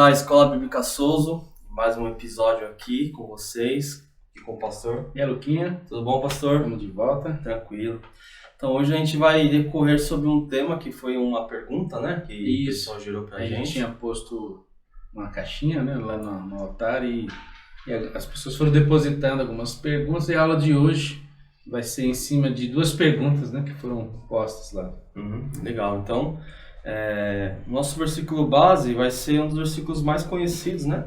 da Escola Bíblica Souza, mais um episódio aqui com vocês e com o pastor. E aí, Luquinha? Tudo bom, pastor? Estamos de volta. Tranquilo. Então hoje a gente vai decorrer sobre um tema que foi uma pergunta, né? Que o pessoal gerou pra gente. A gente tinha posto uma caixinha, né, lá no altar e as pessoas foram depositando algumas perguntas e a aula de hoje vai ser em cima de duas perguntas, né, que foram postas lá. Legal. Então, nosso versículo base vai ser um dos versículos mais conhecidos, né?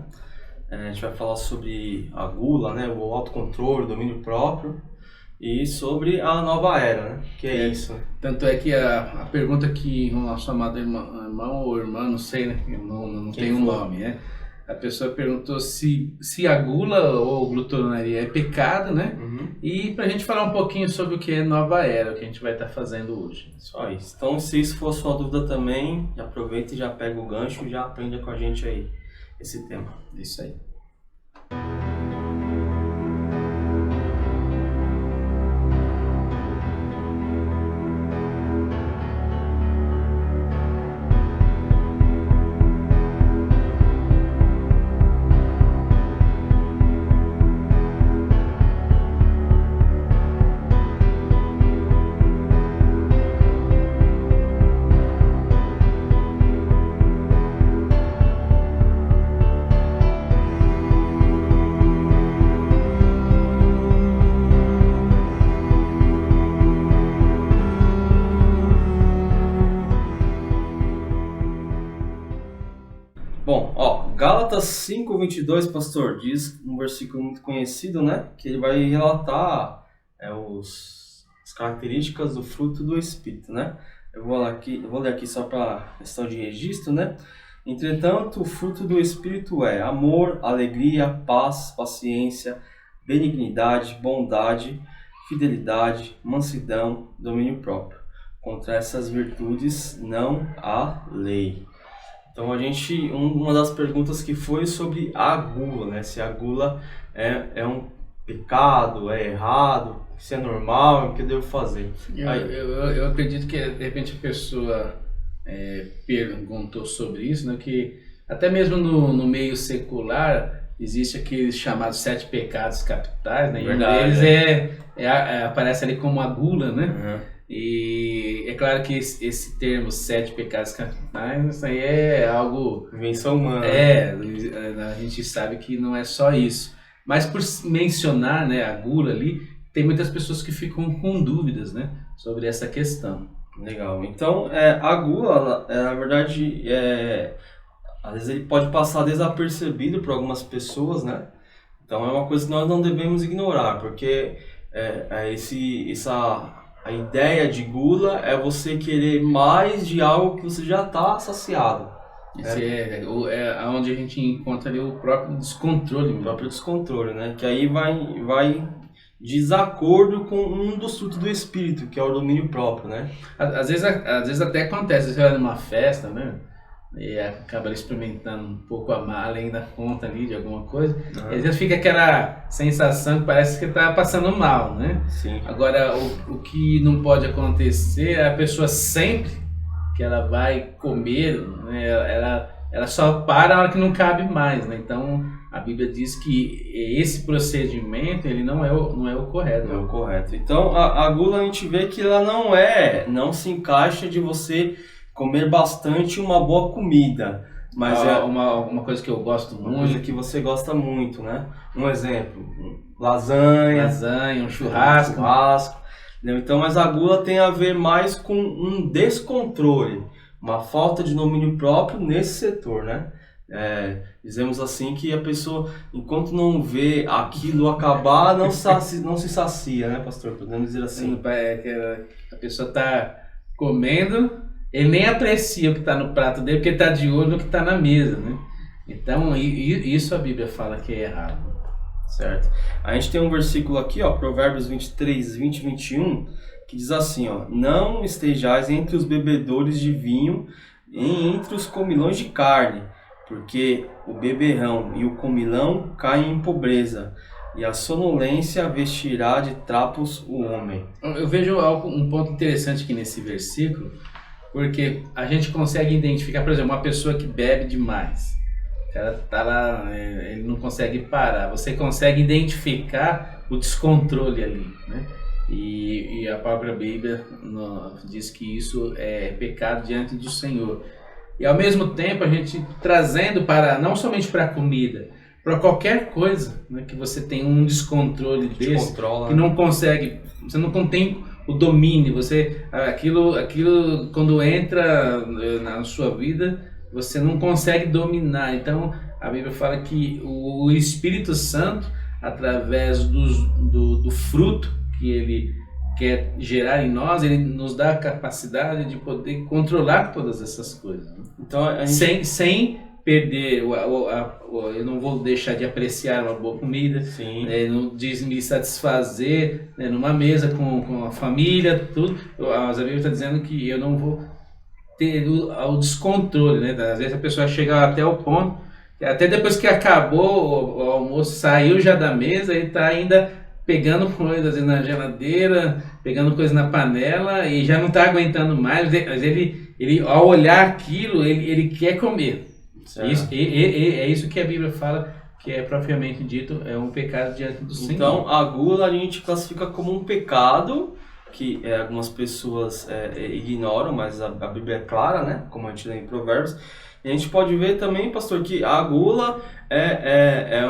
A gente vai falar sobre a gula, né, o autocontrole, o domínio próprio e sobre a nova era, né? Que é isso. Tanto é que a pergunta que o nosso amado irmão ou irmã, não sei, né, não tem um nome, né? A pessoa perguntou se a gula ou glutonaria é pecado, né? E pra gente falar um pouquinho sobre o que é nova era, o que a gente vai estar fazendo hoje. Só isso. Então, se isso for sua dúvida também, aproveita e já pega o gancho e já aprende com a gente aí esse tema. Isso aí. Bom, Gálatas 5:22, pastor, diz um versículo muito conhecido, né? Que ele vai relatar as características do fruto do Espírito, né? Eu vou ler aqui só para questão de registro, né? Entretanto, o fruto do Espírito é amor, alegria, paz, paciência, benignidade, bondade, fidelidade, mansidão, domínio próprio. Contra essas virtudes não há lei. Então uma das perguntas que foi sobre a gula, né? Se a gula é um pecado, é errado, se é normal, o que eu devo fazer? Eu acredito que de repente a pessoa perguntou sobre isso, né? Que até mesmo no meio secular existe aqueles chamados 7 pecados capitais, né? Verdade, e um deles aparece ali como a gula, né? Uhum. E é claro que esse termo 7 pecados capitais, isso aí é algo... Invenção humana. A gente sabe que não é só isso. Mas por mencionar, né, a gula ali, tem muitas pessoas que ficam com dúvidas, né, sobre essa questão. Legal. Então, a gula, na verdade, às vezes ele pode passar desapercebido por algumas pessoas, né? Então é uma coisa que nós não devemos ignorar, porque a ideia de gula é você querer mais de algo que você já está saciado. Esse é onde a gente encontra ali o próprio descontrole. O próprio descontrole, né? Que aí vai desacordo com um dos frutos do Espírito, que é o domínio próprio, né? Às vezes até acontece, você vai numa festa, né? E acaba experimentando um pouco além da conta ali de alguma coisa, e às vezes fica aquela sensação que parece que está passando mal, né? Sim. Agora, o que não pode acontecer é a pessoa sempre que ela vai comer, né, ela só para na hora que não cabe mais, né? Então, a Bíblia diz que esse procedimento ele não é o correto. Não é o correto. Então, a gula a gente vê que ela não se encaixa de você comer bastante uma boa comida, mas uma coisa que eu gosto muito. Uma coisa que você gosta muito, né? Um exemplo, lasanha, um churrasco. Então, mas a gula tem a ver mais com um descontrole, uma falta de domínio próprio nesse setor, né? Dizemos assim que a pessoa, enquanto não vê aquilo acabar, não se sacia, né, pastor? Podemos dizer assim. A pessoa está comendo, ele nem aprecia o que está no prato dele, porque está de olho no que está na mesa, né? Então, isso a Bíblia fala que é errado. Certo. A gente tem um versículo aqui, Provérbios 23, 20 e 21, que diz assim, não estejais entre os bebedores de vinho e entre os comilões de carne, porque o beberrão e o comilão caem em pobreza, e a sonolência vestirá de trapos o homem. Eu vejo um ponto interessante aqui nesse versículo, porque a gente consegue identificar, por exemplo, uma pessoa que bebe demais. O cara tá lá, ele não consegue parar. Você consegue identificar o descontrole ali, né? E a própria Bíblia diz que isso é pecado diante do Senhor. E ao mesmo tempo a gente trazendo para, não somente para a comida, para qualquer coisa, né, que você tem um descontrole desse, que não consegue, você não tem o domínio, aquilo quando entra na sua vida, você não consegue dominar. Então a Bíblia fala que o Espírito Santo, através do fruto que ele quer gerar em nós, ele nos dá a capacidade de poder controlar todas essas coisas, né? Então, a gente... sem perder, eu não vou deixar de apreciar uma boa comida, de me satisfazer, né, numa mesa com a família, tudo. A Bíblia está dizendo que eu não vou ter o descontrole, né? Às vezes a pessoa chega até o ponto, até depois que acabou o almoço, saiu já da mesa e está ainda pegando coisas na geladeira, pegando coisas na panela e já não está aguentando mais, mas ele ao olhar aquilo, ele quer comer. Isso, é isso que a Bíblia fala, que é propriamente dito, é um pecado diante do Senhor. Então, a gula a gente classifica como um pecado, que algumas pessoas ignoram, mas a Bíblia é clara, né? Como a gente lê em Provérbios. E a gente pode ver também, pastor, que a gula é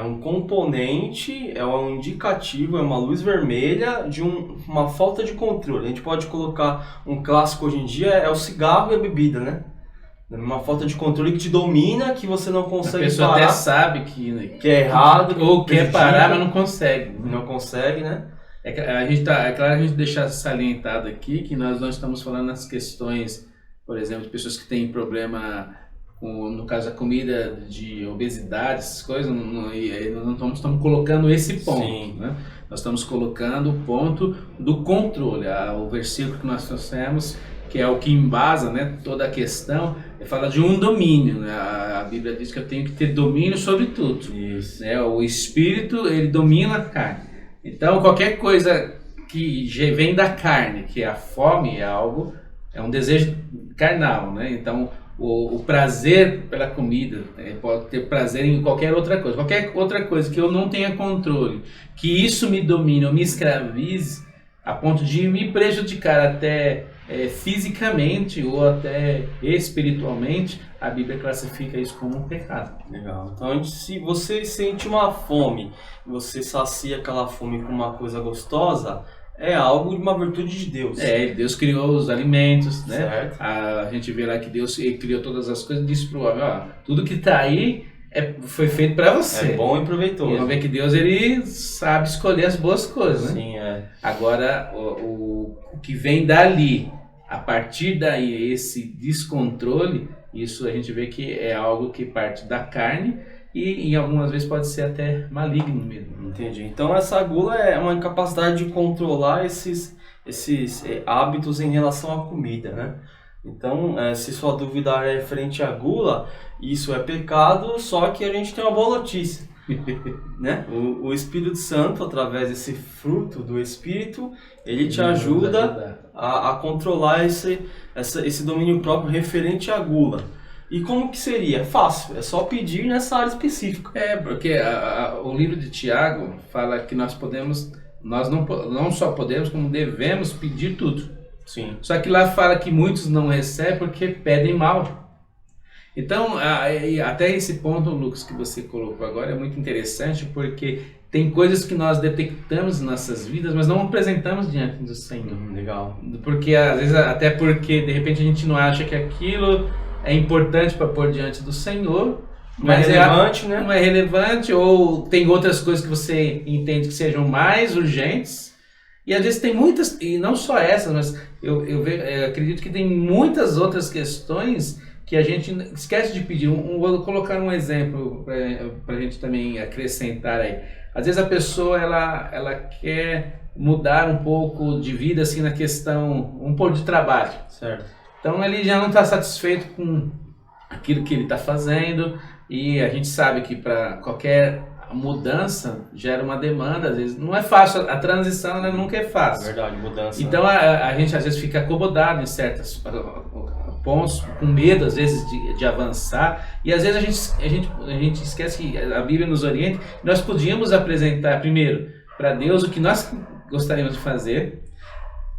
um componente, é um indicativo, é uma luz vermelha de uma falta de controle. A gente pode colocar um clássico hoje em dia, é o cigarro e a bebida, né? Uma falta de controle que te domina, que você não consegue parar. A pessoa até sabe que é errado. Ou quer parar, mas não consegue. Não consegue, né? É claro a gente deixar salientado aqui que nós não estamos falando nas questões, por exemplo, de pessoas que têm problema no caso da comida, de obesidade, essas coisas, nós não estamos colocando esse ponto, né? Nós estamos colocando o ponto do controle. O versículo que nós trouxemos, que é o que embasa, né, toda a questão, fala de um domínio, né? A Bíblia diz que eu tenho que ter domínio sobre tudo. Isso. Né? O Espírito, ele domina a carne. Então, qualquer coisa que vem da carne, que é a fome, é um desejo carnal, né? Então, o prazer pela comida, pode ter prazer em qualquer outra coisa que eu não tenha controle, que isso me domine ou me escravize a ponto de me prejudicar até fisicamente ou até espiritualmente, a Bíblia classifica isso como um pecado. Legal. Então, se você sente uma fome, você sacia aquela fome com uma coisa gostosa, é algo de uma virtude de Deus. Deus criou os alimentos, né? Certo. A gente vê lá que Deus criou todas as coisas e disse pro homem, tudo que está aí foi feito para você. É bom e proveitoso. E vamos ver que Deus, ele sabe escolher as boas coisas, né? Sim, Agora, o que vem dali, a partir daí, esse descontrole, isso a gente vê que é algo que parte da carne e em algumas vezes pode ser até maligno mesmo. Entendi. Então essa gula é uma incapacidade de controlar esses hábitos em relação à comida, né? Então, se sua dúvida é referente à gula, isso é pecado, só que a gente tem uma boa notícia. Né? O Espírito Santo, através desse fruto do Espírito, ele te ajuda a controlar esse domínio próprio referente à gula. E como que seria? É fácil, é só pedir nessa área específica. Porque o livro de Tiago fala que nós não só podemos, como devemos pedir tudo. Sim. Só que lá fala que muitos não recebem porque pedem mal. Então, até esse ponto, Lucas, que você colocou agora é muito interessante, porque tem coisas que nós detectamos em nossas vidas, mas não apresentamos diante do Senhor. Legal. Porque, às vezes, até porque, de repente, a gente não acha que aquilo é importante para pôr diante do Senhor. Não é relevante, né? Não é relevante, ou tem outras coisas que você entende que sejam mais urgentes. E às vezes tem muitas, e não só essas, mas eu acredito que tem muitas outras questões que a gente esquece de pedir. Vou colocar um exemplo para a gente também acrescentar aí. Às vezes a pessoa ela quer mudar um pouco de vida assim na questão, um pouco de trabalho. Certo. Então ele já não está satisfeito com aquilo que ele está fazendo, e a gente sabe que para qualquer mudança gera uma demanda, às vezes não é fácil, a transição nunca é fácil. Verdade, mudança. Então a gente às vezes fica acomodado em certas pontos, com medo às vezes de avançar, e às vezes a gente esquece que a Bíblia nos orienta. Nós podíamos apresentar primeiro para Deus o que nós gostaríamos de fazer,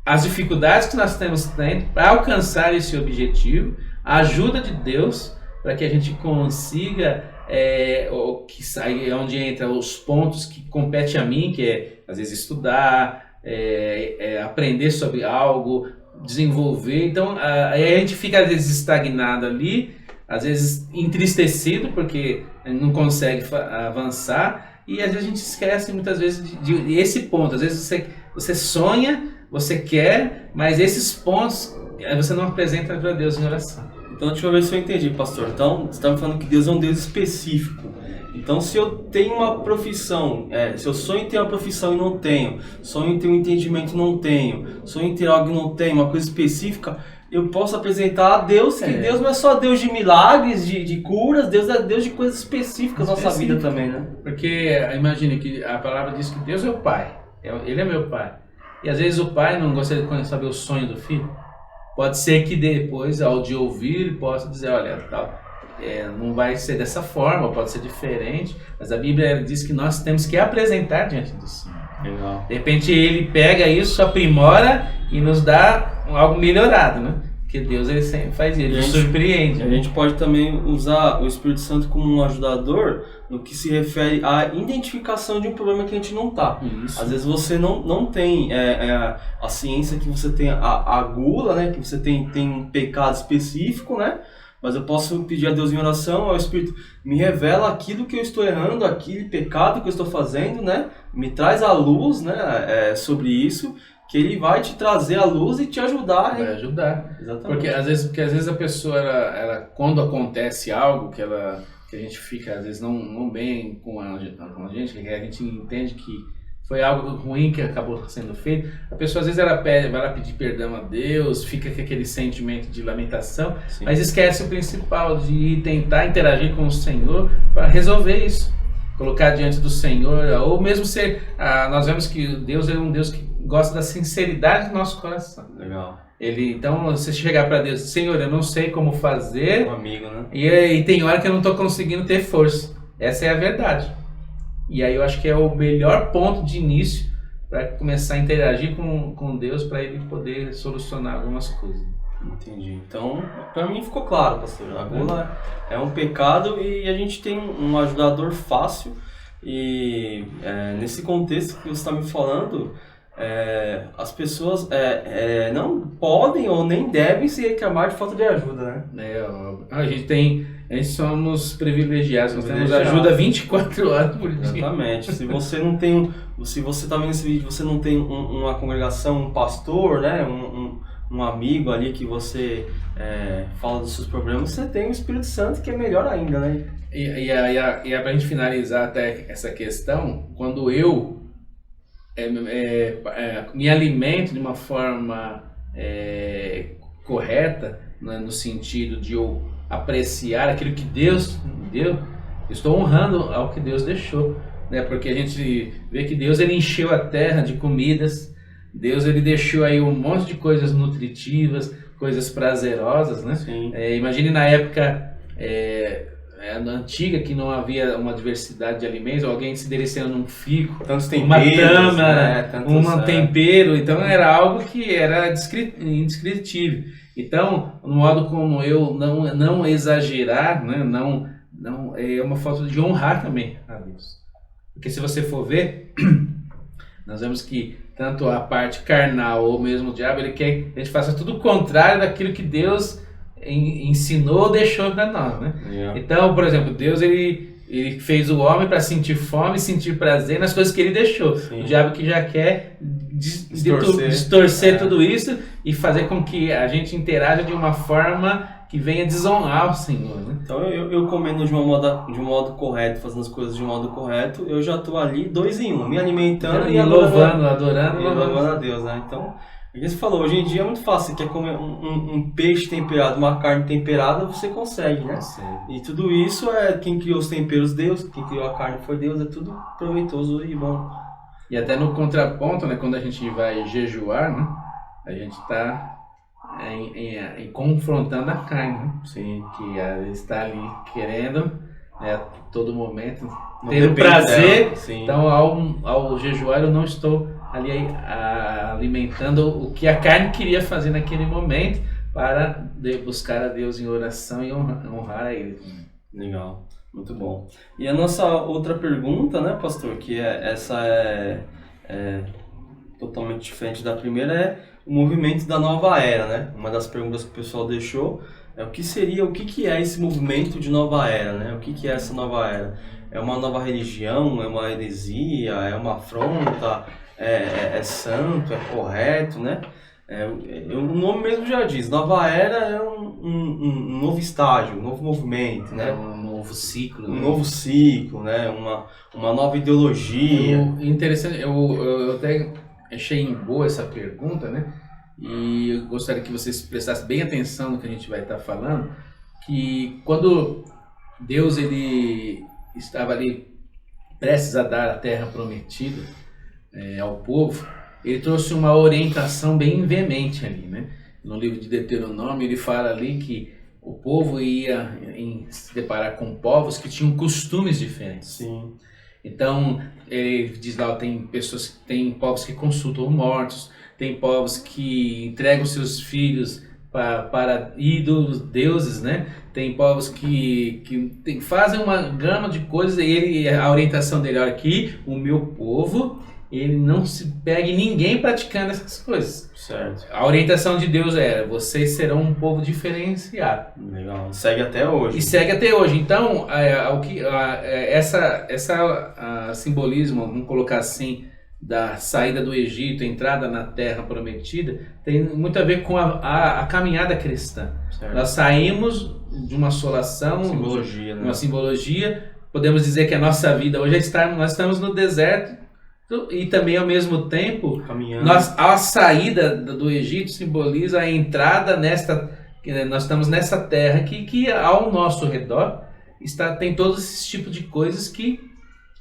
as dificuldades que nós temos para alcançar esse objetivo, a ajuda de Deus para que a gente consiga, onde entra os pontos que compete a mim, que é às vezes estudar, aprender sobre algo, desenvolver. Então a gente fica às vezes estagnado ali, às vezes entristecido porque não consegue avançar, e às vezes a gente esquece muitas vezes de esse ponto. Às vezes você sonha, você quer, mas esses pontos você não apresenta para Deus em oração. Então deixa eu ver se eu entendi, pastor. Então você está me falando que Deus é um Deus específico. Então se eu tenho uma profissão, se eu sonho em ter uma profissão e não tenho, sonho em ter um entendimento e não tenho, sonho em ter algo e não tenho, uma coisa específica, eu posso apresentar a Deus, que Deus não é só Deus de milagres, de curas, Deus é Deus de coisas específicas na nossa vida também, né? Porque imagine que a palavra diz que Deus é o Pai, Ele é meu Pai. E às vezes o pai não gostaria de saber o sonho do filho. Pode ser que depois, ao de ouvir, ele possa dizer, olha, não vai ser dessa forma, pode ser diferente, mas a Bíblia diz que nós temos que apresentar diante do Senhor. Legal. De repente ele pega isso, aprimora e nos dá algo melhorado, né? Porque Deus ele sempre faz isso, ele nos surpreende. A gente pode também usar o Espírito Santo como um ajudador no que se refere à identificação de um problema que a gente não está. Às vezes você não tem a ciência que você tem a gula, né? Que você tem um pecado específico, né? Mas eu posso pedir a Deus em oração, ao Espírito, me revela aquilo que eu estou errando, aquele pecado que eu estou fazendo, né? Me traz a luz, né? Sobre isso, que Ele vai te trazer a luz e te ajudar. Vai ajudar. Exatamente. Porque às vezes a pessoa, ela quando acontece algo que a gente fica, às vezes, não bem com a gente, que a gente entende que foi algo ruim que acabou sendo feito, a pessoa às vezes vai lá pedir perdão a Deus, fica com aquele sentimento de lamentação, sim, mas esquece o principal, de tentar interagir com o Senhor para resolver isso, colocar diante do Senhor, ou mesmo nós vemos que Deus é um Deus que gosta da sinceridade do nosso coração. Legal. Então, você chegar para Deus, Senhor, eu não sei como fazer, um amigo, né? E tem hora que eu não estou conseguindo ter força. Essa é a verdade. E aí eu acho que é o melhor ponto de início para começar a interagir com Deus, para Ele poder solucionar algumas coisas. Entendi. Então, para mim ficou claro, pastor. A gula é um pecado e a gente tem um ajudador fácil. E nesse contexto que você está me falando, as pessoas não podem ou nem devem se reclamar de falta de ajuda, né? A gente somos privilegiados, nós temos ajuda 24 horas por dia. Exatamente. Se você está vendo esse vídeo, você não tem uma congregação, um pastor, né? Um amigo ali que você fala dos seus problemas, você tem o Espírito Santo, que é melhor ainda, né? E pra gente finalizar até essa questão, quando eu me alimento de uma forma correta, né, no sentido de eu apreciar aquilo que Deus deu, eu estou honrando ao que Deus deixou, né? Porque a gente vê que Deus ele encheu a terra de comidas, Deus ele deixou aí um monte de coisas nutritivas, coisas prazerosas, né? Imagine na época antiga, que não havia uma diversidade de alimentos, alguém se delicendo num fico, uma tâmara, tempero, então era algo que era indescritível. Então, no modo como eu não exagerar, né, é uma falta de honrar também a Deus. Porque se você for ver, nós vemos que tanto a parte carnal ou mesmo o diabo, ele quer que a gente faça tudo o contrário daquilo que Deus ensinou ou deixou para nós, né? Então, por exemplo, Deus ele fez o homem para sentir fome, sentir prazer nas coisas que ele deixou. Sim. O diabo que já quer distorcer tudo isso e fazer com que a gente interaja de uma forma que venha desonrar o Senhor, né? Então eu comendo de um modo correto, fazendo as coisas de um modo correto, eu já estou ali 2 em 1, me alimentando e louvando, adorando a Deus, né? Então, você falou, hoje em dia é muito fácil, você quer comer um peixe temperado, uma carne temperada, você consegue, né? Sim. E tudo isso quem criou os temperos, Deus, quem criou a carne foi Deus, é tudo proveitoso e bom. E até no contraponto, né, quando a gente vai jejuar, né, a gente está confrontando a carne, né? Sim. Que ela está ali querendo, né, a todo momento Não ter o depende prazer. dela, sim. Então, ao jejuar, eu não estou ali alimentando o que a carne queria fazer naquele momento para buscar a Deus em oração e honrar a Ele. Legal, muito bom. E a nossa outra pergunta, né, pastor, que é totalmente diferente da primeira, é o movimento da nova era, né? Uma das perguntas que o pessoal deixou é o que é esse movimento de nova era, né? O que é essa nova era? É uma nova religião? É uma heresia? É uma afronta? É santo? É correto, né? O nome mesmo já diz, nova era é um novo estágio, um novo movimento, né? Um novo ciclo. Um novo ciclo, né? Uma nova ideologia. Interessante, eu até achei boa essa pergunta, né? E eu gostaria que vocês prestassem bem atenção no que a gente vai estar falando, que quando Deus ele estava ali prestes a dar a terra prometida ao povo, ele trouxe uma orientação bem veemente ali, né? No livro de Deuteronômio ele fala ali que o povo ia se deparar com povos que tinham costumes diferentes. Sim. Então, ele diz lá, tem povos que consultam mortos, tem povos que entregam seus filhos para ídolos, deuses, né? Tem povos que fazem uma gama de coisas e a orientação dele, olha aqui, o meu povo, ele não se pega em ninguém praticando essas coisas. Certo. A orientação de Deus era, vocês serão um povo diferenciado. Legal. Segue até hoje. E segue até hoje. Então, essa simbolismo, vamos colocar assim, da saída do Egito, entrada na Terra Prometida, tem muito a ver com a caminhada cristã. Certo. Nós saímos de uma assolação, Simbologia, né? uma simbologia. Podemos dizer que a nossa vida hoje nós estamos no deserto e também ao mesmo tempo Caminhando. a saída do Egito simboliza a entrada nós estamos nessa terra que ao nosso redor tem todos esses tipos de coisas que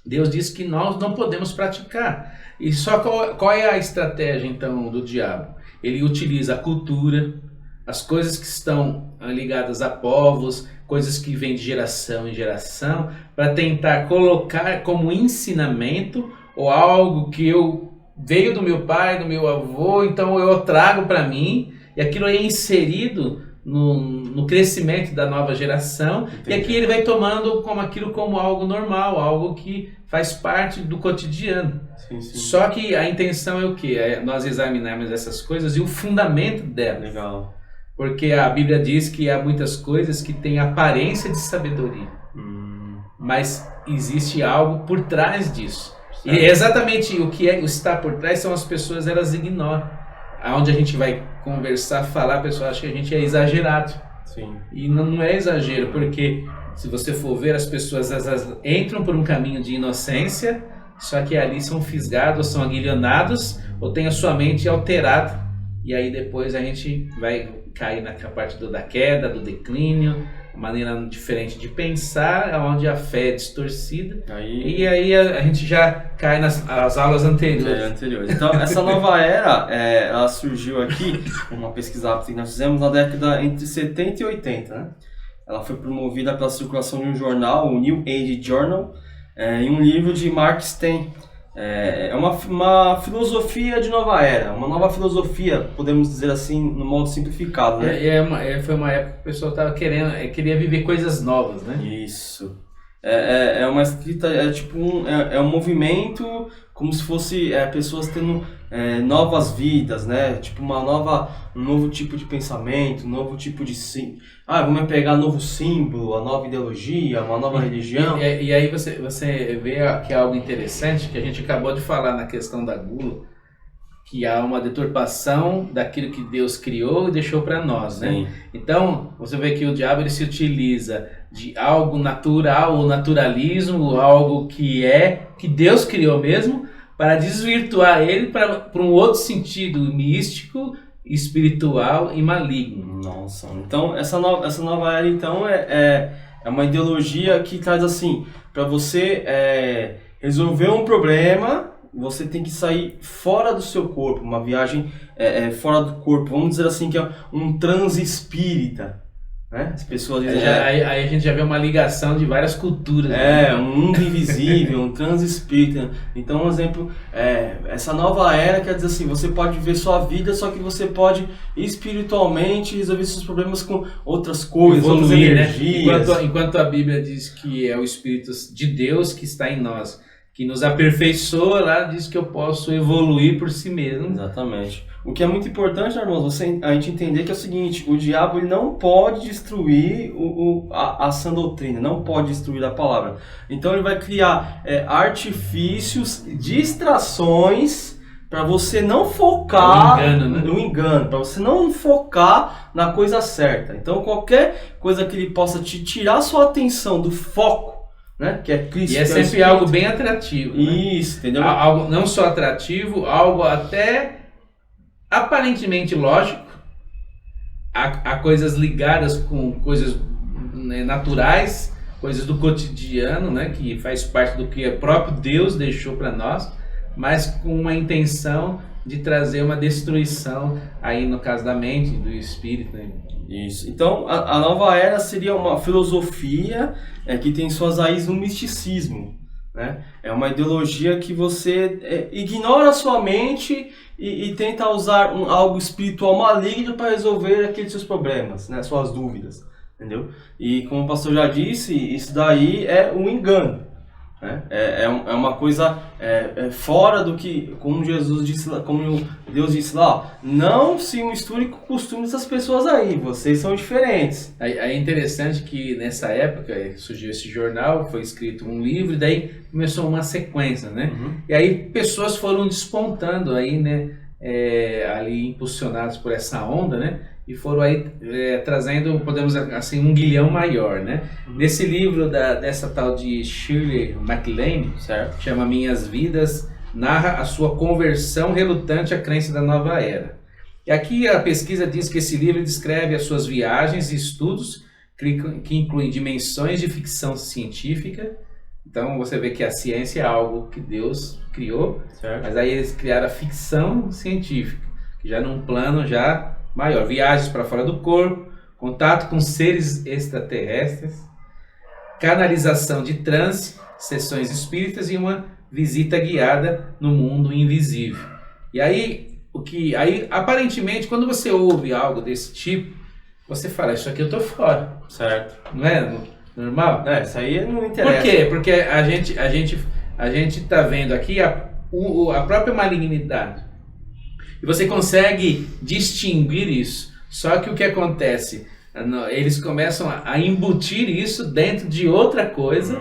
Deus diz que nós não podemos praticar. E só qual é a estratégia então do diabo? Ele utiliza a cultura, as coisas que estão ligadas a povos, coisas que vêm de geração em geração, para tentar colocar como ensinamento ou algo que veio do meu pai, do meu avô, então eu trago para mim, e aquilo é inserido no crescimento da nova geração. Entendi. E aqui ele vai tomando aquilo como algo normal, algo que faz parte do cotidiano. Sim, sim. Só que a intenção é o quê? É nós examinarmos essas coisas e o fundamento delas. Legal. Porque a Bíblia diz que há muitas coisas que têm aparência de sabedoria, mas existe algo por trás disso. E exatamente o que está por trás são as pessoas, elas ignoram. Aonde a gente vai conversar, falar, a pessoa acha que a gente é exagerado. Sim. E não é exagero, porque se você for ver, as pessoas elas entram por um caminho de inocência, só que ali são fisgados, são aguilhonados, ou tem a sua mente alterada, e aí depois a gente vai cair na parte da queda, do declínio, maneira diferente de pensar, onde a fé é distorcida, e aí a gente já cai nas aulas anteriores. Então, essa nova era, ela surgiu aqui, uma pesquisa rápida que nós fizemos na década entre 70 e 80, né? Ela foi promovida pela circulação de um jornal, o New Age Journal, e um livro de Mark Stein. É uma filosofia de nova era, uma nova filosofia, podemos dizer assim, no modo simplificado, né? Foi uma época que o pessoal queria viver coisas novas, né? Isso. É uma escrita, é um movimento como se fosse pessoas tendo novas vidas, né? Tipo um novo tipo de pensamento, um novo tipo de vamos pegar um novo símbolo, a nova ideologia, uma nova religião. E aí você vê que é algo interessante, que a gente acabou de falar na questão da gula, que há uma deturpação daquilo que Deus criou e deixou para nós, né? Sim. Então, você vê que o diabo ele se utiliza de algo natural, o naturalismo, algo que Deus criou mesmo, para desvirtuar ele para um outro sentido místico, espiritual e maligno. Nossa, então essa nova era então é uma ideologia que traz assim, para você resolver um problema, você tem que sair fora do seu corpo, uma viagem fora do corpo, vamos dizer assim, que é um transe espírita, né? As pessoas dizem... Aí a gente já vê uma ligação de várias culturas. Né? Um mundo invisível, um transe espírita. Então, um exemplo, essa nova era quer dizer assim, você pode viver sua vida, só que você pode espiritualmente resolver seus problemas com outras coisas, outras energias. Né? Enquanto a Bíblia diz que é o Espírito de Deus que está em nós, que nos aperfeiçoa, lá diz que eu posso evoluir por si mesmo. Exatamente. O que é muito importante, irmãos, a gente entender que é o seguinte, o diabo ele não pode destruir a sã doutrina, não pode destruir a palavra. Então ele vai criar artifícios, distrações, para você não focar no engano, para você não focar na coisa certa. Então qualquer coisa que ele possa te tirar sua atenção do foco, né? Que é Cristo. E é sempre algo bem atrativo. Isso, né? entendeu? Algo não só atrativo, algo até aparentemente lógico. Há coisas ligadas com coisas, né, naturais, coisas do cotidiano, né? Que faz parte do que o próprio Deus deixou para nós, mas com uma intenção de trazer uma destruição aí no caso da mente, do espírito, né? Isso. Então, a nova era seria uma filosofia que tem suas raízes no misticismo, né? É uma ideologia que você ignora a sua mente e tenta usar algo espiritual maligno para resolver aqueles seus problemas, né? Suas dúvidas, entendeu? E como o pastor já disse, isso daí é um engano. É uma coisa fora do que, como Jesus disse, como Deus disse lá, não se misture com costumes das pessoas aí, vocês são diferentes. É interessante que nessa época surgiu esse jornal, foi escrito um livro e daí começou uma sequência, né? Uhum. E aí pessoas foram despontando aí, né? Ali impulsionados por essa onda, né? E foram aí trazendo, podemos assim, um guilhão maior, né? Uhum. Nesse livro dessa tal de Shirley MacLaine, certo? Chama Minhas Vidas, narra a sua conversão relutante à crença da nova era. E aqui a pesquisa diz que esse livro descreve as suas viagens e estudos, que incluem dimensões de ficção científica. Então você vê que a ciência é algo que Deus criou, certo? Mas aí eles criaram a ficção científica, que já num plano já maior, viagens para fora do corpo, contato com seres extraterrestres, canalização de transe, sessões espíritas e uma visita guiada no mundo invisível. E aí, aparentemente, quando você ouve algo desse tipo, você fala, isso aqui eu tô fora. Certo. Não é normal? Isso aí não interessa. Por quê? Porque a gente tá vendo aqui a própria malignidade. E você consegue distinguir isso. Só que o que acontece? Eles começam a embutir isso dentro de outra coisa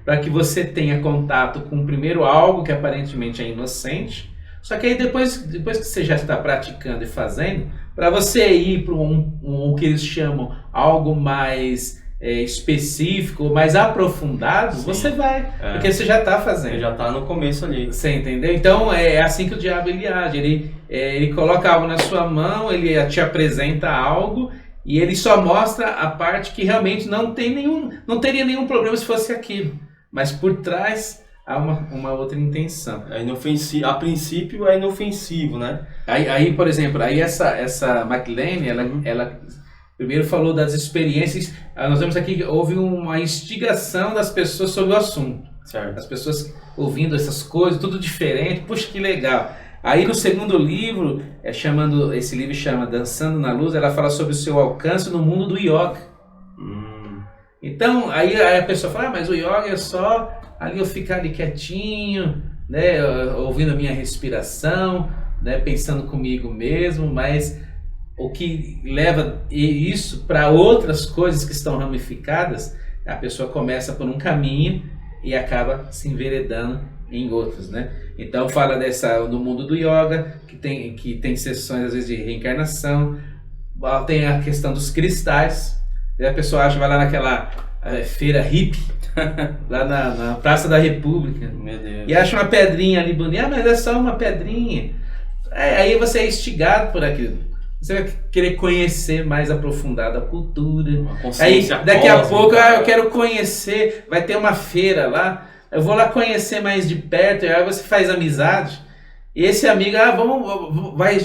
para que você tenha contato com primeiro algo que aparentemente é inocente. Só que aí depois que você já está praticando e fazendo, para você ir para o que eles chamam algo mais específico, mais aprofundado, sim, você vai, porque você já está fazendo. Você já está no começo ali. Você entendeu? Então é assim que o diabo ele age. Ele coloca algo na sua mão, ele te apresenta algo e ele só mostra a parte que realmente não teria nenhum problema se fosse aquilo. Mas por trás há uma outra intenção. A princípio é inofensivo, né? Aí por exemplo, essa MacLaine, ela primeiro falou das experiências. Nós vemos aqui que houve uma instigação das pessoas sobre o assunto. Certo. As pessoas ouvindo essas coisas, tudo diferente. Puxa, que legal. Aí no segundo livro, esse livro chama Dançando na Luz, ela fala sobre o seu alcance no mundo do yoga. Então, aí a pessoa fala, mas o yoga é só ali eu ficar ali quietinho, né, ouvindo a minha respiração, né, pensando comigo mesmo, mas o que leva isso para outras coisas que estão ramificadas, a pessoa começa por um caminho e acaba se enveredando em outros, né? Então fala no mundo do yoga, que tem sessões às vezes de reencarnação, tem a questão dos cristais, e a pessoa vai lá naquela feira hippie, lá na Praça da República, meu Deus, e acha uma pedrinha ali bonita, mas é só uma pedrinha. Aí você é instigado por aquilo. Você vai querer conhecer mais aprofundado a cultura. Aí daqui a pouco eu quero conhecer, vai ter uma feira lá, eu vou lá conhecer mais de perto, e aí você faz amizade. E esse amigo,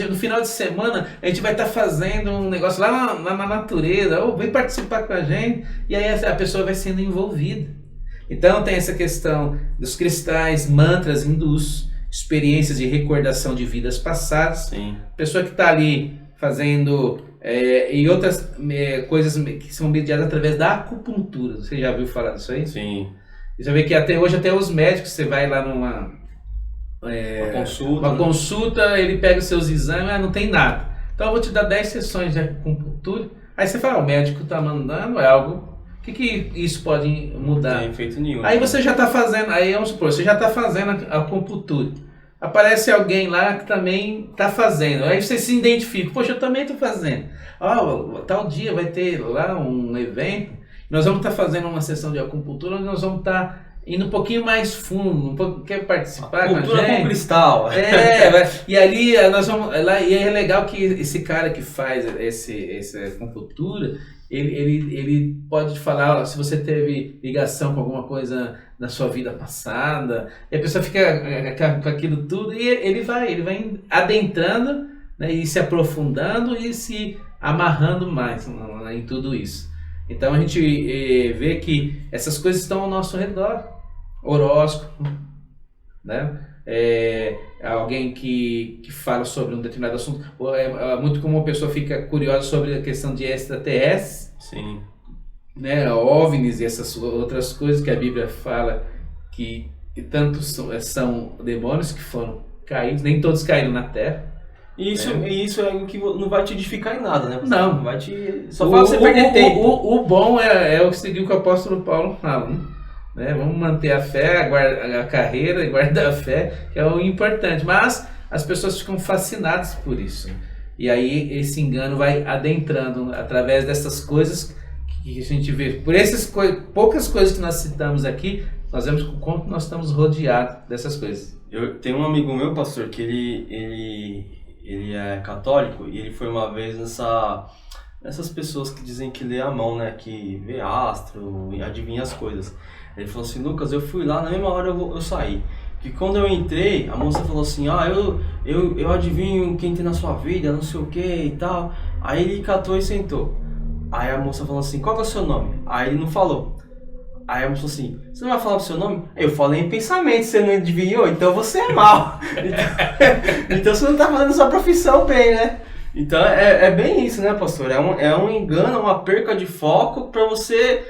no final de semana, a gente vai estar fazendo um negócio lá na natureza, ou vem participar com a gente, e aí a pessoa vai sendo envolvida. Então tem essa questão dos cristais, mantras hindus, experiências de recordação de vidas passadas. Sim. A pessoa que está ali fazendo e outras coisas que são mediadas através da acupuntura. Você já ouviu falar disso aí? Sim. Você vê que até hoje, até os médicos, você vai lá numa Uma consulta, ele pega os seus exames, não tem nada. Então eu vou te dar 10 sessões de acupuntura. Aí você fala, o médico está mandando, é algo... O que isso pode mudar? Não tem efeito nenhum. Aí você já está fazendo, aí vamos supor, você já está fazendo a acupuntura. Aparece alguém lá que também está fazendo. Aí você se identifica, poxa, eu também estou fazendo. Tal dia vai ter lá um evento, nós vamos estar fazendo uma sessão de acupuntura, onde nós vamos estar indo um pouquinho mais fundo, quer participar com a gente? Acupuntura com cristal. E ali nós vamos lá, e é legal que esse cara que faz essa acupuntura, ele pode falar se você teve ligação com alguma coisa na sua vida passada, e a pessoa fica com aquilo tudo, e ele vai adentrando, né, e se aprofundando e se amarrando mais em tudo isso. Então a gente vê que essas coisas estão ao nosso redor. Horóscopo, né? Alguém que fala sobre um determinado assunto. É muito comum a pessoa fica curiosa sobre a questão de extraterrestres. Sim. Né? OVNIs e essas outras coisas que a Bíblia fala que tanto são demônios que foram caídos, nem todos caíram na Terra. E isso é algo que não vai te edificar em nada, né? Não. Vai te... Só faz você perder tempo. O bom é o que seguiu que o apóstolo Paulo fala, né? Vamos manter a fé, a carreira e guardar a fé, que é o importante. Mas as pessoas ficam fascinadas por isso. E aí esse engano vai adentrando através dessas coisas que a gente vê. Por essas poucas coisas que nós citamos aqui, nós vemos o quanto nós estamos rodeados dessas coisas. Eu tenho um amigo meu, pastor, que ele é católico e ele foi uma vez nessas pessoas que dizem que lê a mão, né? Que vê astro e adivinha as coisas. Ele falou assim, Lucas, eu fui lá, na mesma hora eu saí. Que quando eu entrei, a moça falou assim, eu adivinho quem tem na sua vida, não sei o que e tal. Aí ele catou e sentou. Aí a moça falou assim, qual que é o seu nome? Aí ele não falou. Aí a moça falou assim, você não vai falar o seu nome? Eu falei em pensamento, você não adivinhou? Então você é mau. Então você não tá fazendo sua profissão bem, né? Então é bem isso, né, pastor? É um engano, uma perca de foco para você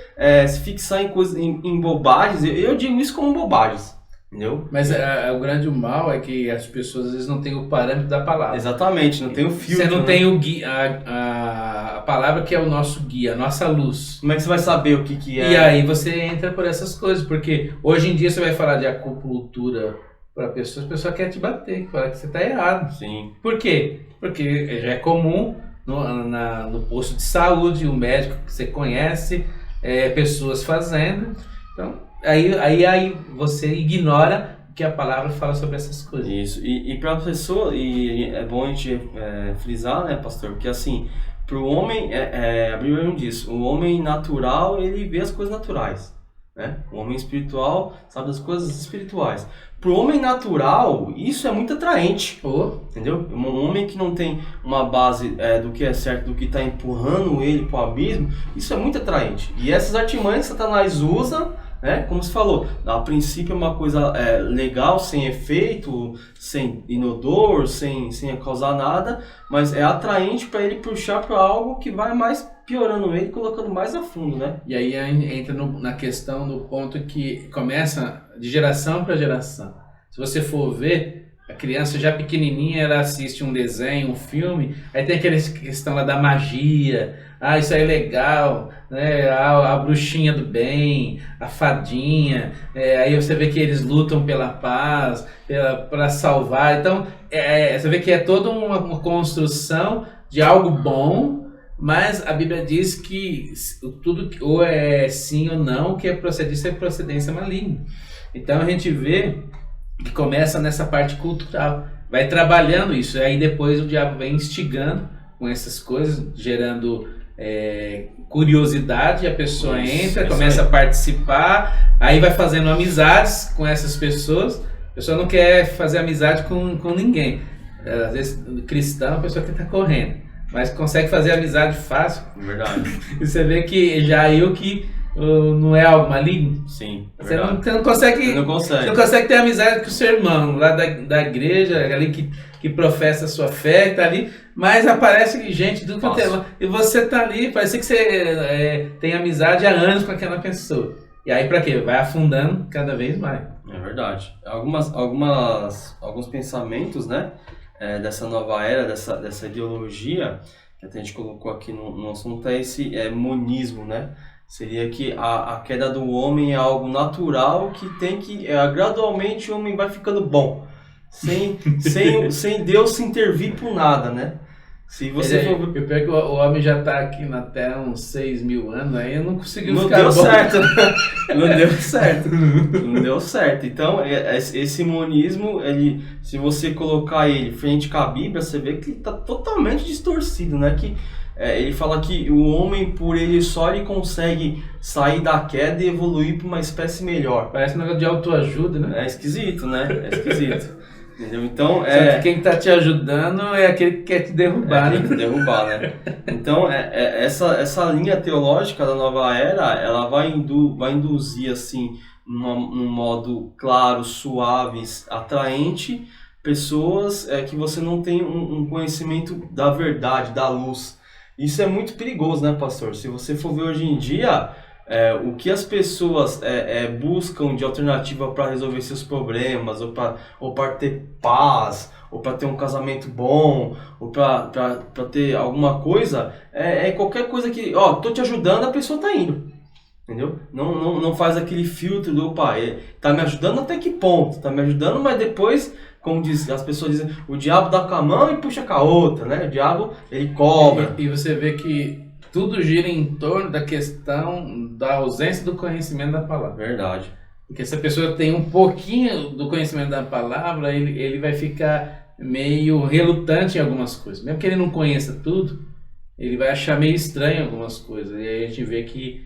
se fixar em coisas, em bobagens. Eu digo isso como bobagens, entendeu? Mas o grande mal é que as pessoas às vezes não têm o parâmetro da palavra. Exatamente, não tem o filtro. Você não né? tem o guia, a palavra que é o nosso guia, a nossa luz. Como é que você vai saber o que é? E aí você entra por essas coisas, porque hoje em dia você vai falar de acupuntura para pessoas, a pessoa quer te bater, fala que você está errado. Sim. Por quê? Porque já é comum no posto de saúde, um médico que você conhece, pessoas fazendo. Então, aí você ignora o que a palavra fala sobre essas coisas. Isso. E para a pessoa, e é bom a gente frisar, né, pastor? Porque assim, para o homem, a Bíblia não diz, o homem natural, ele vê as coisas naturais. Né? O homem espiritual sabe das coisas espirituais. Para o homem natural, isso é muito atraente. Entendeu? Um homem que não tem uma base do que é certo, do que está empurrando ele para o abismo, isso é muito atraente. E essas artimanhas que Satanás usa, né? Como você falou, a princípio é uma coisa legal, sem efeito, sem inodor, sem causar nada, mas é atraente para ele puxar para algo que vai mais piorando ele, colocando mais a fundo, né? E aí entra na questão do ponto que começa de geração para geração. Se você for ver, a criança já pequenininha, ela assiste um desenho, um filme, aí tem aquela questão lá da magia, isso aí é legal, né? A bruxinha do bem, a fadinha, aí você vê que eles lutam pela paz, para salvar, então você vê que é toda uma construção de algo bom. Mas a Bíblia diz que tudo ou é sim ou não, que é procedência maligna. Então a gente vê que começa nessa parte cultural, vai trabalhando isso, aí depois o diabo vem instigando com essas coisas, gerando curiosidade, a pessoa Isso, entra, isso começa aí. a participar, aí vai fazendo amizades com essas pessoas. A pessoa não quer fazer amizade com ninguém. Às vezes, cristão, a pessoa que está correndo, mas consegue fazer amizade fácil. Verdade. E você vê que já não é algo maligno. Sim, é Você verdade. não consegue. Você não consegue. Você não consegue ter amizade com o seu irmão lá da igreja, ali que professa a sua fé, que tá ali, mas aparece gente do quanto é Fácil. lá. E você tá ali, parece que você tem amizade há anos com aquela pessoa. E aí pra quê? Vai afundando cada vez mais. É verdade. Alguns pensamentos, né, dessa nova era, dessa ideologia, que até a gente colocou aqui no assunto, é esse monismo, né? Seria que a queda do homem é algo natural que tem que, gradualmente o homem vai ficando bom, sem Deus se intervir por nada, né? Se você for... Eu pego que o homem já tá aqui na Terra há uns 6.000 anos, aí eu não consegui Não ficar deu bom. certo, né? Não deu certo. Não deu certo. Então, esse monismo, se você colocar ele frente com a Bíblia, você vê que ele está totalmente distorcido, né? Que, ele fala que o homem, por ele só, ele consegue sair da queda e evoluir para uma espécie melhor. Parece um negócio de autoajuda, né? É esquisito, né? É esquisito. Entendeu? Então, Só que quem tá te ajudando é aquele que quer te derrubar, né? derrubar, né? Então, essa linha teológica da nova era, ela vai induzir, assim, num modo claro, suave, atraente, pessoas que você não tem um conhecimento da verdade, da luz. Isso é muito perigoso, né, pastor? Se você for ver hoje em dia... o que as pessoas buscam de alternativa para resolver seus problemas, ou para ter paz, ou para ter um casamento bom, ou para ter alguma coisa, qualquer coisa que, tô te ajudando, a pessoa tá indo, entendeu? Não faz aquele filtro do pai, tá me ajudando até que ponto? Tá me ajudando, mas depois, como as pessoas dizem, o diabo dá com a mão e puxa com a outra, né? O diabo, ele cobra. E você vê que tudo gira em torno da questão da ausência do conhecimento da palavra. Verdade. Porque se a pessoa tem um pouquinho do conhecimento da palavra, ele vai ficar meio relutante em algumas coisas. Mesmo que ele não conheça tudo, ele vai achar meio estranho algumas coisas. E aí a gente vê que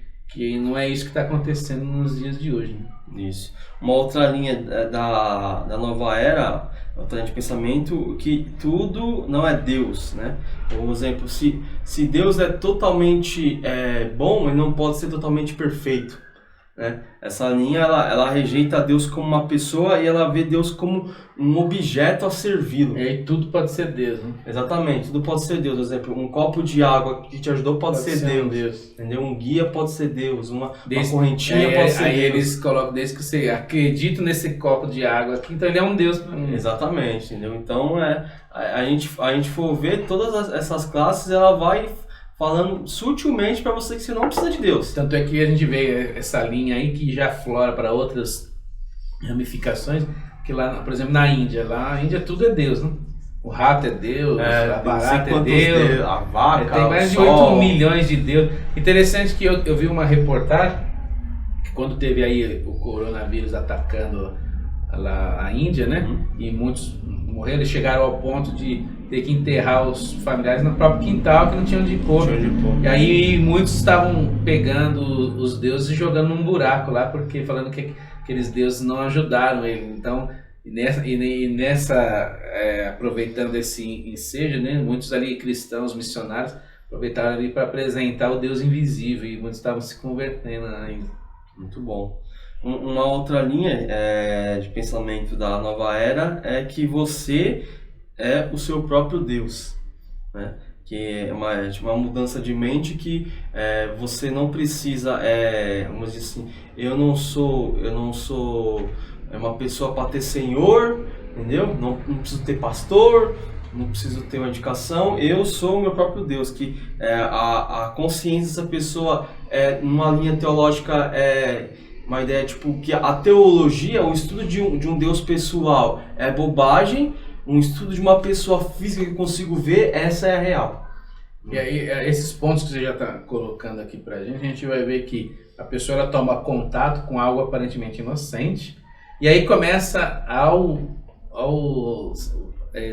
não é isso que está acontecendo nos dias de hoje. Né? Isso. Uma outra linha da nova era, outra linha de pensamento, que tudo não é Deus, né? Por exemplo, se Deus é totalmente bom, ele não pode ser totalmente perfeito, né? Essa linha, ela rejeita Deus como uma pessoa e ela vê Deus como um objeto a servi-lo. E aí tudo pode ser Deus, né? Exatamente, tudo pode ser Deus. Por exemplo, um copo de água que te ajudou pode ser Deus. Entendeu? Um guia pode ser Deus, uma correntinha pode ser Deus. Aí eles colocam, desde que você acredita nesse copo de água aqui, então ele é um Deus para mim. Exatamente, entendeu? Então, a gente for ver todas essas classes, ela vai falando sutilmente para você que você não precisa de Deus. Tanto é que a gente vê essa linha aí que já flora para outras ramificações, que lá, por exemplo, na Índia, tudo é Deus, né? O rato é Deus, a barata é Deus, a vaca, tem mais de 8 milhões de Deus. Interessante que eu vi uma reportagem, que quando teve aí o coronavírus atacando lá a Índia, né? E muitos morreram, eles chegaram ao ponto de ter que enterrar os familiares no próprio quintal, que não tinham onde pôr. E aí muitos estavam pegando os deuses e jogando num buraco lá, porque falando que aqueles deuses não ajudaram ele. Então, aproveitando esse ensejo, né, muitos ali cristãos, missionários, aproveitaram ali para apresentar o Deus invisível, e muitos estavam se convertendo ainda. Muito bom. Uma outra linha de pensamento da nova era é que você é o seu próprio Deus, né? Que é uma mudança de mente que você não precisa, vamos dizer assim, eu não sou uma pessoa para ter senhor, entendeu? Não preciso ter pastor, não preciso ter uma indicação, eu sou o meu próprio Deus, que a consciência dessa pessoa numa linha teológica uma ideia tipo que a teologia, o estudo de um Deus pessoal é bobagem, um estudo de uma pessoa física que eu consigo ver, essa é a real. E aí, esses pontos que você já está colocando aqui pra gente, a gente vai ver que a pessoa ela toma contato com algo aparentemente inocente, e aí começa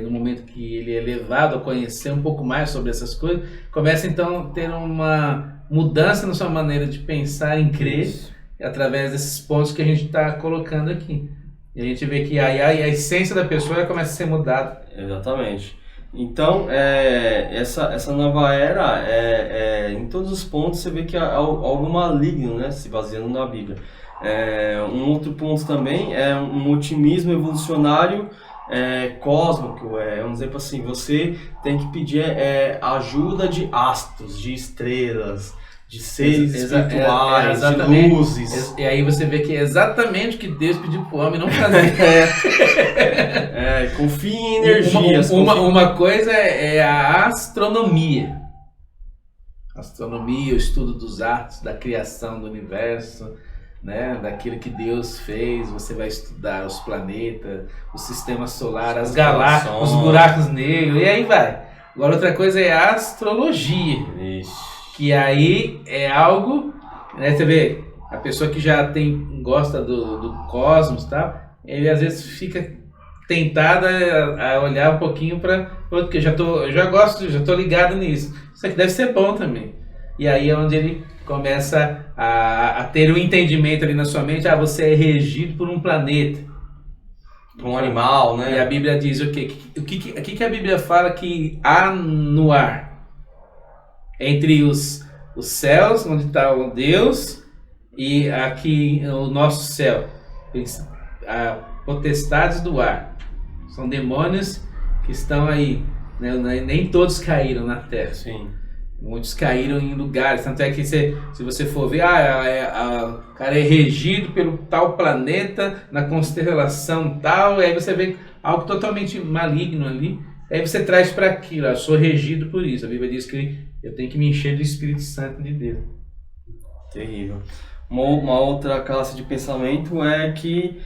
no momento que ele é levado a conhecer um pouco mais sobre essas coisas, começa então a ter uma mudança na sua maneira de pensar em crer, através desses pontos que a gente está colocando aqui. E a gente vê que a essência da pessoa começa a ser mudada. Exatamente. Então, essa nova era, em todos os pontos você vê que há algo maligno, né, se baseando na Bíblia. Um outro ponto também é um otimismo evolucionário cósmico. Um exemplo assim, você tem que pedir ajuda de astros, de estrelas, de seres espirituais, de luzes. E aí você vê que é exatamente o que Deus pediu para o homem não fazer. Confie em energias. Uma coisa é a astronomia. Astronomia, o estudo dos astros, da criação do universo, né? Daquilo que Deus fez. Você vai estudar os planetas, o sistema solar, as galáxias, os buracos negros, e aí vai. Agora outra coisa é a astrologia. Ixi. Que aí é algo, né, você vê, a pessoa que já gosta do cosmos e tal, ele às vezes fica tentada a olhar um pouquinho para outro, porque eu já gosto, já estou ligado nisso. Isso aqui deve ser bom também. E aí é onde ele começa a ter um entendimento ali na sua mente, você é regido por um planeta. Por um animal, né? E a Bíblia diz o quê? O que a Bíblia fala que há no ar? Entre os céus, onde está o Deus, e aqui o nosso céu, potestades do ar, são demônios que estão aí, né? Nem todos caíram na terra. Sim. Muitos caíram em lugares, tanto é que se você for ver, o cara é regido pelo tal planeta, na constelação tal, e aí você vê algo totalmente maligno ali, aí você traz para aquilo, eu sou regido por isso. A Bíblia diz que eu tenho que me encher do Espírito Santo de Deus. Terrível. Uma outra classe de pensamento é que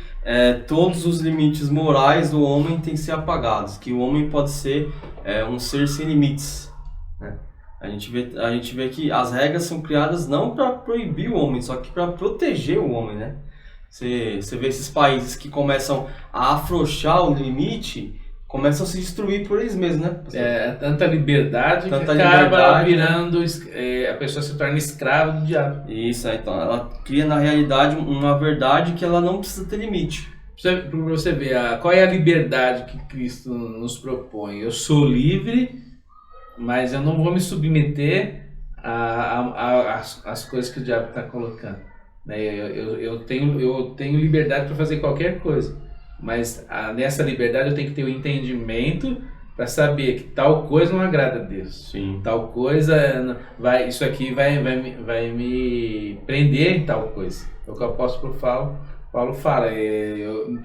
todos os limites morais do homem têm que ser apagados, que o homem pode ser um ser sem limites, né? A gente vê que as regras são criadas não para proibir o homem, só que para proteger o homem, né? Você vê esses países que começam a afrouxar o limite, começam a se destruir por eles mesmos, né? Tanta liberdade que acaba virando, a pessoa se torna escrava do diabo. Isso, então ela cria na realidade uma verdade que ela não precisa ter limite. Para você ver, qual é a liberdade que Cristo nos propõe? Eu sou livre, mas eu não vou me submeter às coisas que o diabo está colocando. Eu tenho liberdade para fazer qualquer coisa. Mas nessa liberdade eu tenho que ter o entendimento para saber que tal coisa não agrada a Deus. Sim. Tal coisa, isso aqui vai me prender em tal coisa. É o que o apóstolo Paulo fala,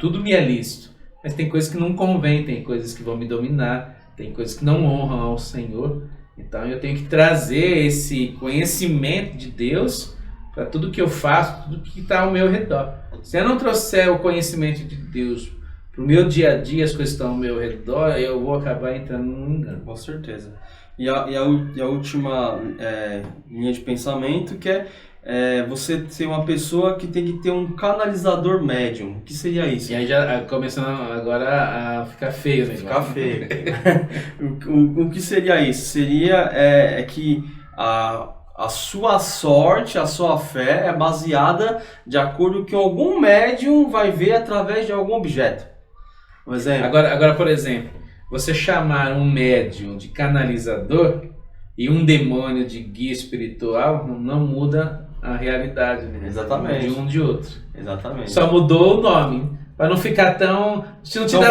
tudo me é lícito, mas tem coisas que não convém, tem coisas que vão me dominar, tem coisas que não honram ao Senhor. Então eu tenho que trazer esse conhecimento de Deus para tudo que eu faço, tudo que está ao meu redor. Se eu não trouxer o conhecimento de Deus para o meu dia a dia, as coisas estão ao meu redor, eu vou acabar entrando num engano. Com certeza. E a última linha de pensamento que você ser uma pessoa que tem que ter um canalizador médium. O que seria isso? E aí já começando agora a ficar feio, né? Ficar feio. O que seria isso? Seria que a sua sorte, a sua fé é baseada de acordo com o que algum médium vai ver através de algum objeto. Por exemplo. Agora, por exemplo, você chamar um médium de canalizador e um demônio de guia espiritual não muda a realidade, né? Exatamente. De um de outro. Exatamente. Só mudou o nome, para não ficar tão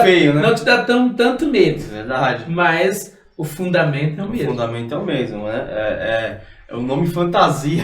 feio, né? Não te dá tanto medo. Verdade. Mas o fundamento é o mesmo. O fundamento é o mesmo, né? É o nome fantasia,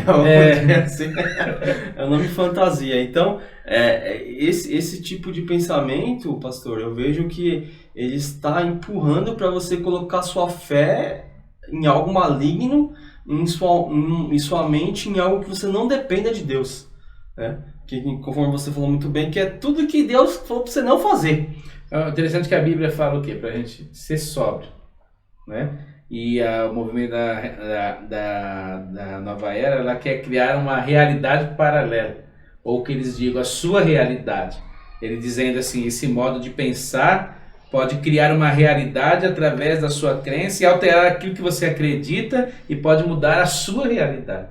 é o nome fantasia. Então, esse tipo de pensamento, pastor, eu vejo que ele está empurrando para você colocar sua fé em algo maligno, em sua mente, em algo que você não dependa de Deus, né? Que, conforme você falou muito bem, que é tudo que Deus falou para você não fazer. É interessante que a Bíblia fala o quê? Para a gente ser sóbrio, né? E o movimento da nova era, ela quer criar uma realidade paralela, ou que eles digam a sua realidade. Ele dizendo assim, esse modo de pensar pode criar uma realidade através da sua crença e alterar aquilo que você acredita e pode mudar a sua realidade.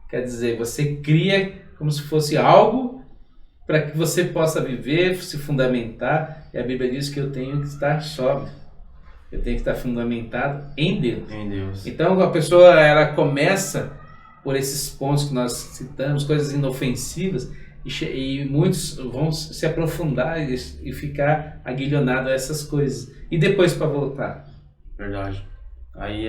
Quer dizer, você cria como se fosse algo para que você possa viver, se fundamentar. E a Bíblia diz que eu tenho que estar sóbrio. Eu tenho que estar fundamentado em Deus. Em Deus. Então a pessoa ela começa por esses pontos que nós citamos, coisas inofensivas, e muitos vão se aprofundar e ficar aguilhonados a essas coisas. E depois para voltar. Verdade. Aí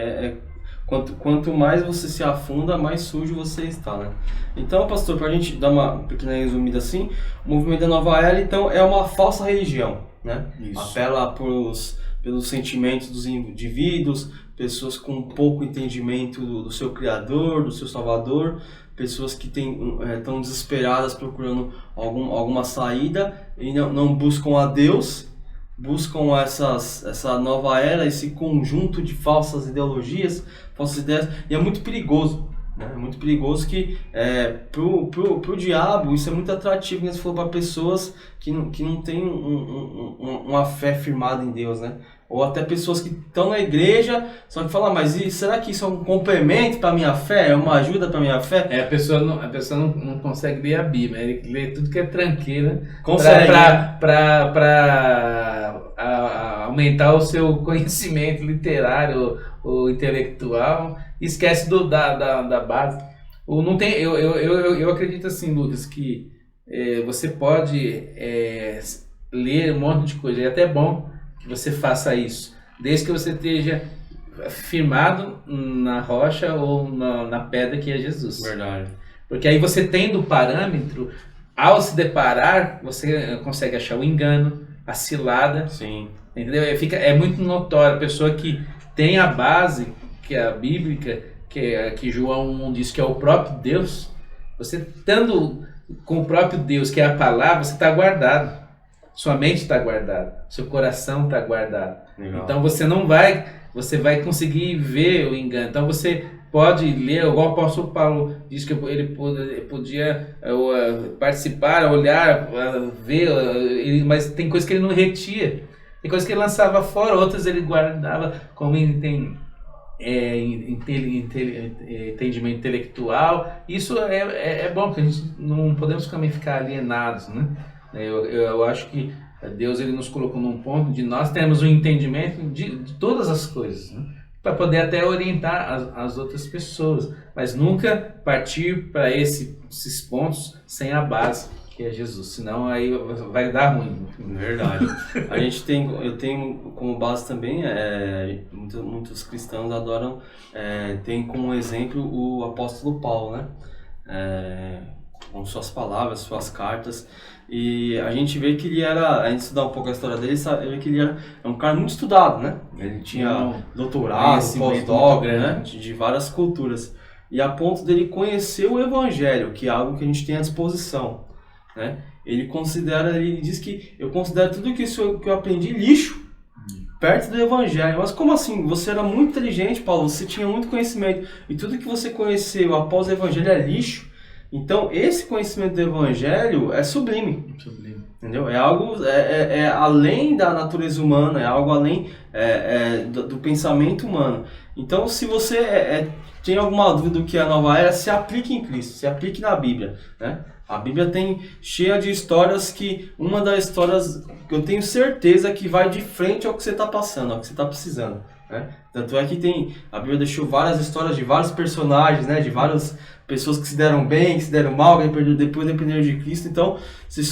quanto mais você se afunda, mais sujo você está, né? Então, pastor, para a gente dar uma pequena resumida assim, o movimento da Nova Era, então, é uma falsa religião, né? Isso. Apela pelos sentimentos dos indivíduos, pessoas com pouco entendimento do seu Criador, do seu Salvador, pessoas que estão desesperadas procurando alguma saída e não buscam a Deus, buscam essa nova era, esse conjunto de falsas ideologias, falsas ideias, e é muito perigoso, né? É muito perigoso que pro diabo isso é muito atrativo, né? Se for para pessoas que não têm uma fé firmada em Deus, né? Ou até pessoas que estão na igreja, só que falam, mas será que isso é um complemento para a minha fé? É uma ajuda para a minha fé? A pessoa não consegue ler a Bíblia, ele lê tudo que é tranqueira para aumentar o seu conhecimento literário ou intelectual, esquece da base. Eu acredito assim, Lucas, que você pode ler um monte de coisa, e é até bom que você faça isso, desde que você esteja firmado na rocha ou na pedra que é Jesus. Verdade. Porque aí você tendo o parâmetro, ao se deparar, você consegue achar o engano, a cilada. Sim. Entendeu? É muito notório a pessoa que tem a base, que é a bíblica, que João diz que é o próprio Deus. Você estando com o próprio Deus, que é a palavra, você está guardado. Sua mente está guardada, seu coração está guardado. Legal. Então você vai conseguir ver o engano. Então você pode ler, igual o apóstolo Paulo diz que ele podia participar, olhar, ver, mas tem coisas que ele não retia. Tem coisas que ele lançava fora, outras ele guardava como entendimento intelectual. Isso é bom, porque a gente não podemos também ficar alienados, né? Eu acho que Deus ele nos colocou num ponto de nós termos um entendimento de todas as coisas, né? Para poder até orientar as outras pessoas, mas nunca partir para esses pontos sem a base, que é Jesus, senão aí vai dar ruim. Verdade. Eu tenho como base também, muitos cristãos adoram, tem como exemplo o apóstolo Paulo, né? Com suas palavras, suas cartas, e a gente vê que a gente estudar um pouco a história dele, sabe que ele era um cara muito estudado, né? Ele tinha doutorado, pós-doc, né? De várias culturas, e a ponto dele conhecer o Evangelho, que é algo que a gente tem à disposição, né? Ele diz que eu considero tudo que eu aprendi lixo perto do Evangelho. Mas como assim? Você era muito inteligente, Paulo, você tinha muito conhecimento, e tudo que você conheceu após o Evangelho é lixo. Então, esse conhecimento do Evangelho é sublime. Entendeu? É algo além da natureza humana, é algo além do pensamento humano. Então, se você tem alguma dúvida do que é a nova era, se aplique em Cristo, se aplique na Bíblia, né? A Bíblia tem cheia de histórias que, uma das histórias que eu tenho certeza que vai de frente ao que você está passando, ao que você está precisando, né? Tanto é que a Bíblia deixou várias histórias de vários personagens, né? De várias pessoas que se deram bem, que se deram mal, que depois dependeram de Cristo. Então, se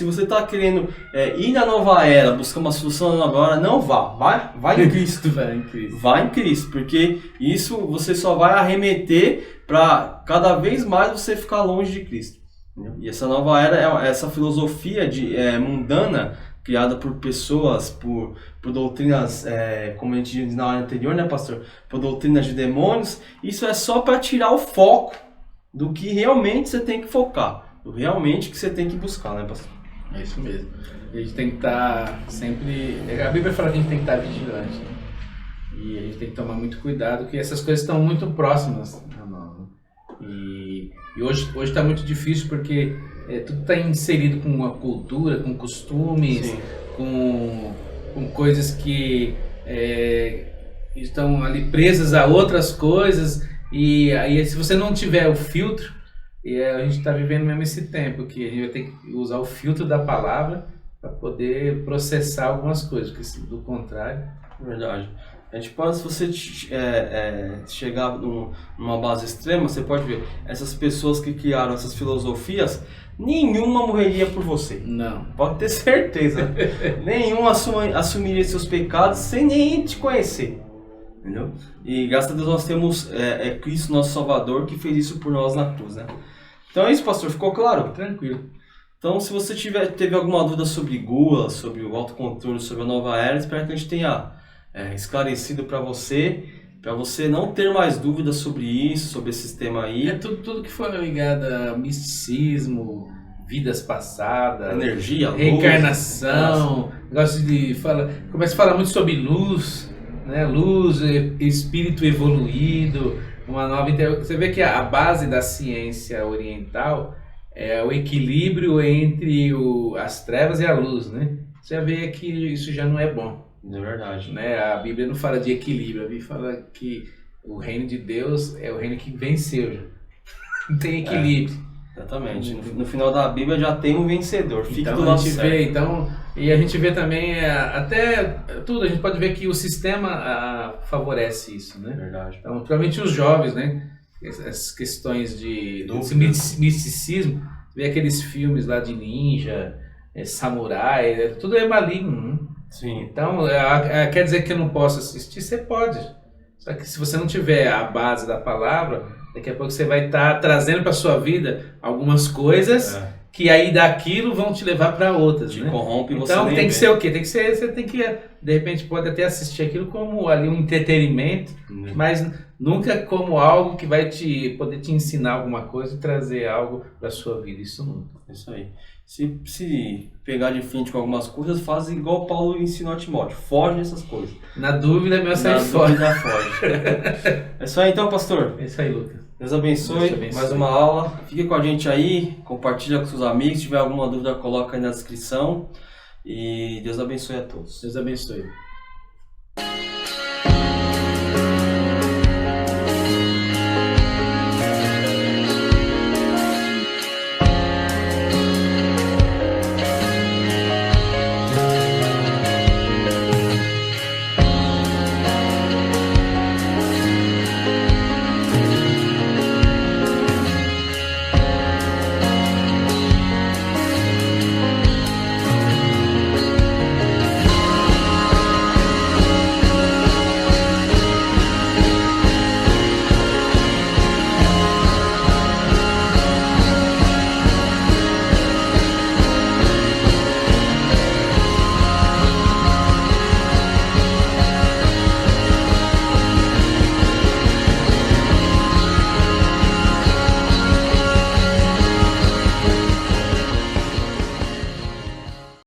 você está querendo ir na nova era, buscar uma solução na nova era, não vai em Cristo. Vai em Cristo, porque isso você só vai arremeter para cada vez mais você ficar longe de Cristo. Entendeu? E essa nova era, essa filosofia mundana, criada por pessoas, por doutrinas, como a gente disse na hora anterior, né, pastor? Por doutrinas de demônios. Isso é só para tirar o foco do que realmente você tem que focar, do realmente que você tem que buscar, né, pastor? É isso mesmo. A gente tem que estar sempre... A Bíblia fala que a gente tem que estar vigilante, né? E a gente tem que tomar muito cuidado, porque essas coisas estão muito próximas. E hoje está muito difícil, porque tudo está inserido com a cultura, com costumes, com coisas que estão ali presas a outras coisas, e aí se você não tiver o filtro, a gente está vivendo mesmo esse tempo, que a gente vai ter que usar o filtro da palavra para poder processar algumas coisas, porque do contrário... Verdade. A gente pode, se você chegar numa base extrema, você pode ver, essas pessoas que criaram essas filosofias, nenhuma morreria por você. Não. Pode ter certeza. Nenhuma assumiria seus pecados sem nem te conhecer. Entendeu? E graças a Deus nós temos Cristo, nosso Salvador, que fez isso por nós na cruz, né? Então é isso, pastor. Ficou claro? Tranquilo. Então, se você teve alguma dúvida sobre gula, sobre o autocontrole, sobre a nova era, espero que a gente tenha esclarecido para você não ter mais dúvidas sobre isso, sobre esse sistema aí. Tudo que for ligado a misticismo, vidas passadas, energia, reencarnação, negócio começa a falar muito sobre luz, né? Luz, espírito evoluído, uma nova... Você vê que a base da ciência oriental é o equilíbrio entre as trevas e a luz, né? Você vê que isso já não é bom. É verdade. Né? A Bíblia não fala de equilíbrio, a Bíblia fala que o reino de Deus é o reino que venceu. Já. Não tem equilíbrio. Exatamente. No final da Bíblia já tem um vencedor. Fique Então do lado a gente certo. vê, e a gente vê também até tudo, a gente pode ver que o sistema favorece isso, né? Verdade. Então, principalmente os jovens, né? Essas questões desse misticismo, vê aqueles filmes lá de ninja, samurai, tudo é maligno, né? Sim. Então, quer dizer que eu não posso assistir? Você pode. Só que se você não tiver a base da palavra, daqui a pouco você vai estar trazendo para sua vida algumas coisas que aí daquilo vão te levar para outras. Te né? corrompe, você então nem tem que vê. ser o quê? Você tem que, de repente, pode até assistir aquilo como ali um entretenimento, mas nunca como algo que vai poder te ensinar alguma coisa e trazer algo para sua vida. Isso nunca. Isso aí. Se pegar de frente com algumas coisas, faz igual Paulo ensinou a Timóteo. Foge dessas coisas. Na dúvida, é melhor sair Na fora. dúvida, foge. É isso aí então, pastor. É isso aí, Lucas. Deus abençoe. Deus te abençoe. Mais uma aula. Fique com a gente aí. Compartilha com seus amigos. Se tiver alguma dúvida, coloca aí na descrição. E Deus abençoe a todos. Deus abençoe.